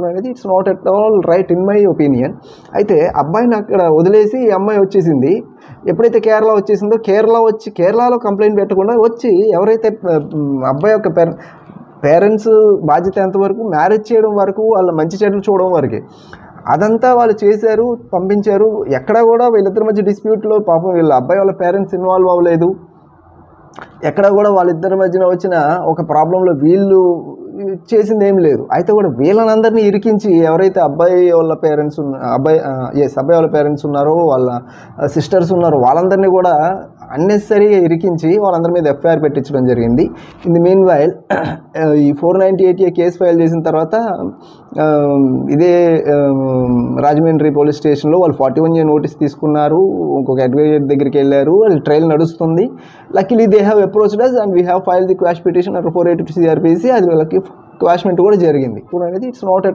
అనేది it's not at all right in my opinion. అయితే అబ్బాయిని అక్కడ వదిలేసి ఈ అమ్మాయి వచ్చేసింది. ఎప్పుడైతే కేరళ వచ్చేసిందో కేరళలో కంప్లైంట్ పెట్టకుండా వచ్చి ఎవరైతే అబ్బాయి యొక్క పేరెంట్స్ బాధ్యత ఎంతవరకు మ్యారేజ్ చేయడం వరకు, వాళ్ళ మంచి చెడులు చూడడం వరకే, అదంతా వాళ్ళు చేశారు, పంపించారు. ఎక్కడా కూడా వీళ్ళిద్దరి మధ్య డిస్ప్యూట్లో పాపం వీళ్ళ అబ్బాయి వాళ్ళ పేరెంట్స్ ఇన్వాల్వ్ అవ్వలేదు. ఎక్కడ కూడా వాళ్ళిద్దరి మధ్యన వచ్చిన ఒక ప్రాబ్లంలో వీళ్ళు చేసింది ఏం లేదు. అయితే కూడా వీళ్ళనందరినీ ఇరికించి ఎవరైతే అబ్బాయి వాళ్ళ పేరెంట్స్ అబ్బాయి వాళ్ళ పేరెంట్స్ ఉన్నారో, వాళ్ళ సిస్టర్స్ ఉన్నారో, వాళ్ళందరినీ కూడా అన్నెసరీగా ఇరికించి వాళ్ళందరి మీద ఎఫ్ఐఆర్ పెట్టించడం జరిగింది. ఇన్ ది మీన్ వైల్ ఈ 498A కేసు ఫైల్ చేసిన తర్వాత ఇదే రాజమండ్రి పోలీస్ స్టేషన్లో వాళ్ళు 41A నోటీస్ తీసుకున్నారు. ఇంకొక అడ్వకేట్ దగ్గరికి వెళ్ళారు. అది ట్రయల్ నడుస్తుంది. Luckily they have approached us and we have file the quash petition under 482 CRPC. అది వాళ్ళకి క్వాష్మెంట్ కూడా జరిగింది. అనేది ఇట్స్ నాట్